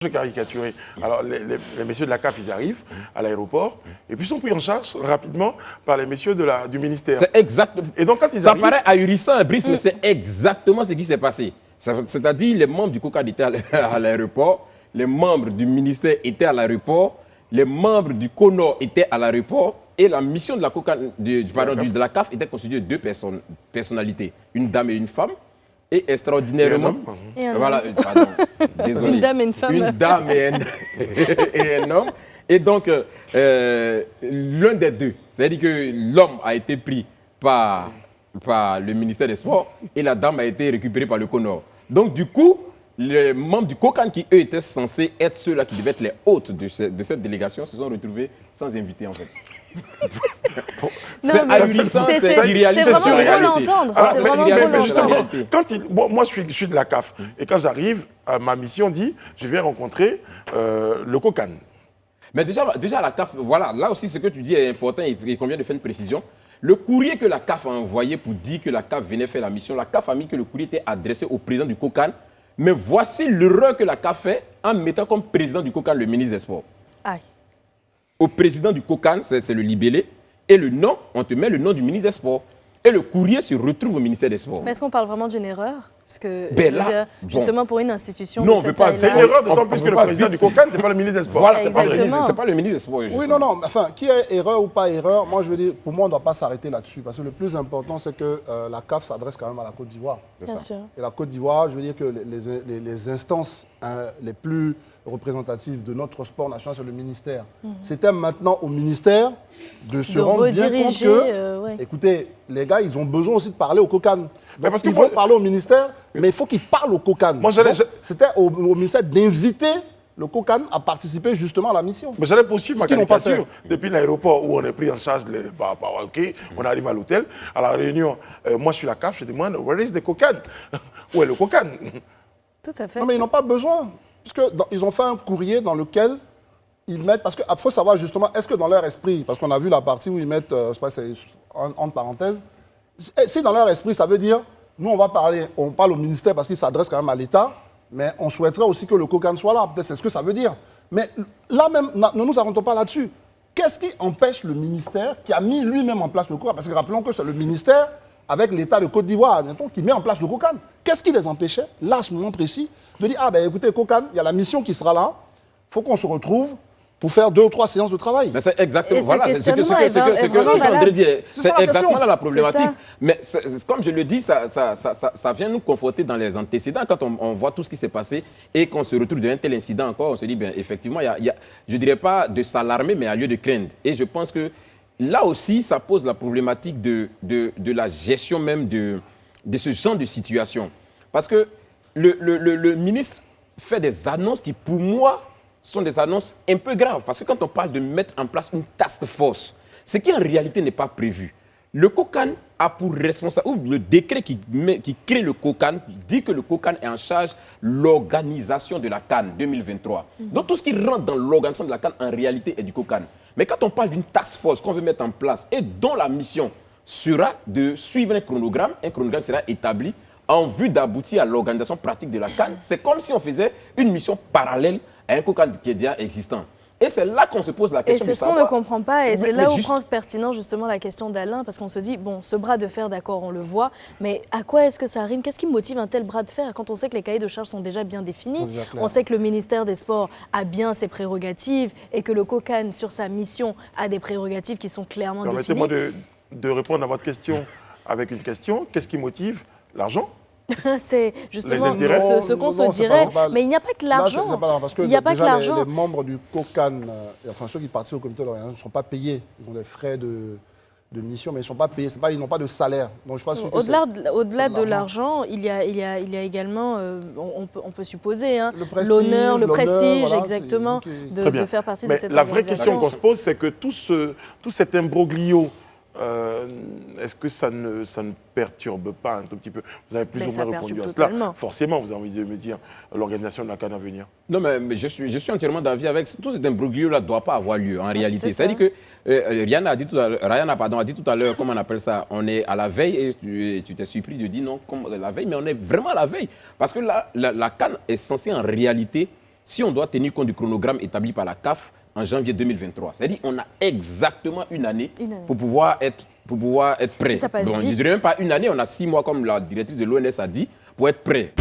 Caricaturé. Alors, les messieurs de la CAF, ils arrivent à l'aéroport et puis sont pris en charge rapidement par les messieurs du ministère. C'est exact. Et donc, quand ils Ça arrivent... paraît ahurissant, Brice, mais c'est exactement ce qui s'est passé. C'est-à-dire, les membres du COCAD étaient à l'aéroport, les membres du ministère étaient à l'aéroport, les membres du CONOR étaient à l'aéroport et la mission de la, de la CAF était constituée de deux personnalités, une dame et une femme. Et extraordinairement, voilà, pardon, désolé. Une dame et une femme. Une dame et un homme. Et donc, l'un des deux, c'est-à-dire que l'homme a été pris par le ministère des Sports et la dame a été récupérée par le CONOR. Donc, du coup, les membres du COCAN qui, eux, étaient censés être ceux-là qui devaient être les hôtes de cette délégation se sont retrouvés sans invité, en fait. Non, c'est ahurissant, c'est irréaliste. C'est vraiment drôle à entendre. Alors, C'est justement, vraiment moi, je suis de la CAF. Et quand j'arrive, ma mission dit, je viens rencontrer le COCAN. Mais déjà, la CAF, voilà, là aussi, ce que tu dis est important et il convient de faire une précision. Le courrier que la CAF a envoyé pour dire que la CAF venait faire la mission, la CAF a mis que le courrier était adressé au président du COCAN. Mais voici l'erreur que la CAF fait en mettant comme président du COCAN le ministre des Sports. Aïe. Au président du COCAN, c'est le libellé. Et le nom, on te met le nom du ministre des Sports. Et le courrier se retrouve au ministère des Sports. Mais est-ce qu'on parle vraiment d'une erreur? Parce que, justement, pour une institution non, de cette taille-là... C'est une erreur, d'autant plus que le président du COCAN, ce n'est pas le ministre des Sports. Voilà, Exactement. c'est pas le ministre des Sports. Oui, non, enfin, qui est erreur ou pas erreur, moi je veux dire, pour moi, on ne doit pas s'arrêter là-dessus. Parce que le plus important, c'est que la CAF s'adresse quand même à la Côte d'Ivoire. Bien sûr. Et la Côte d'Ivoire, je veux dire que les instances les plus représentatives de notre sport national, c'est le ministère. C'était maintenant au ministère de se rendre bien compte que, écoutez, les gars, ils ont besoin aussi de parler au COCAN. Donc, ils vont parler au ministère, mais il faut qu'ils parlent au COCAN. C'était au ministère d'inviter le COCAN à participer justement à la mission. Mais j'allais poursuivre ma caricature depuis l'aéroport où on est pris en charge, on arrive à l'hôtel, à la réunion. Moi, je suis la CAF, je demande, where is the COCAN? Où est le COCAN? Tout à fait. Non, mais ils n'ont pas besoin. Parce qu'ils ont fait un courrier dans lequel ils mettent... Parce qu'il faut savoir justement, est-ce que dans leur esprit, parce qu'on a vu la partie où ils mettent, je sais pas, c'est entre parenthèses, si dans leur esprit, ça veut dire, nous, on parle au ministère parce qu'il s'adresse quand même à l'État, mais on souhaiterait aussi que le COCAN soit là. Peut-être c'est ce que ça veut dire. Mais là même, ne nous arrêtons pas là-dessus. Qu'est-ce qui empêche le ministère qui a mis lui-même en place le COCAN? Parce que rappelons que c'est le ministère, avec l'État de Côte d'Ivoire, qui met en place le COCAN. Qu'est-ce qui les empêchait, là, à ce moment précis, de dire, ah ben écoutez, COCAN, il y a la mission qui sera là, il faut qu'on se retrouve pour faire 2 ou 3 séances de travail. Mais c'est exactement, voilà, c'est ce que André dit. C'est exactement là la problématique. Mais comme je le dis, ça vient nous conforter dans les antécédents. Quand on voit tout ce qui s'est passé et qu'on se retrouve devant un tel incident encore, on se dit, bien, effectivement, il y a, je ne dirais pas de s'alarmer, mais il y a lieu de craindre. Et je pense que là aussi, ça pose la problématique de la gestion même de ce genre de situation. Parce que le ministre fait des annonces qui, pour moi, sont des annonces un peu graves. Parce que quand on parle de mettre en place une task force, ce qui en réalité n'est pas prévu. Le COCAN a pour responsable, ou le décret qui crée le COCAN dit que le COCAN est en charge de l'organisation de la CAN 2023. Donc tout ce qui rentre dans l'organisation de la CAN en réalité est du COCAN. Mais quand on parle d'une task force qu'on veut mettre en place et dont la mission sera de suivre un chronogramme sera établi en vue d'aboutir à l'organisation pratique de la CAN, c'est comme si on faisait une mission parallèle à un COCAN qui est déjà existant. Et c'est là qu'on se pose la question. Et c'est ce qu'on ne comprend pas. Et c'est là où prend pertinent justement la question d'Alain, parce qu'on se dit, bon, ce bras de fer, d'accord, on le voit, mais à quoi est-ce que ça rime? Qu'est-ce qui motive un tel bras de fer quand on sait que les cahiers de charges sont déjà bien définis? On sait que le ministère des Sports a bien ses prérogatives et que le COCAN, sur sa mission, a des prérogatives qui sont clairement définies. Permettez-moi de répondre à votre question avec une question. Qu'est-ce qui motive? L'argent? C'est justement ce qu'on se dirait. Mais il n'y a pas que l'argent. Il n'y a pas que l'argent. Les membres du COCAN, enfin ceux qui participent au comité d'organisation, ne sont pas payés. Ils ont des frais de mission, mais ils ne sont pas payés. Ils n'ont pas de salaire. Au-delà de l'argent, il y a également, on peut supposer, l'honneur, le prestige, voilà, exactement, de faire partie de cette organisation. La vraie question qu'on se pose, c'est que tout cet imbroglio, est-ce que ça ne perturbe pas un tout petit peu? Vous avez plus ou moins répondu à cela. Forcément, vous avez envie de me dire l'organisation de la CAN à venir. Non, mais je suis entièrement d'avis avec tout cet imbroglio-là ne doit pas avoir lieu en réalité. C'est-à-dire que Ryan a dit tout à l'heure, comment on appelle ça? On est à la veille et tu t'es surpris de dire non, comme la veille, mais on est vraiment à la veille. Parce que là, la CAN est censée en réalité si on doit tenir compte du chronogramme établi par la CAF en janvier 2023, c'est-à-dire qu'on a exactement une année pour pouvoir être prêt. Ça passe bon, je ne vite. dirais même pas une année, on a 6 mois, comme la directrice de l'ONS a dit, pour être prêt.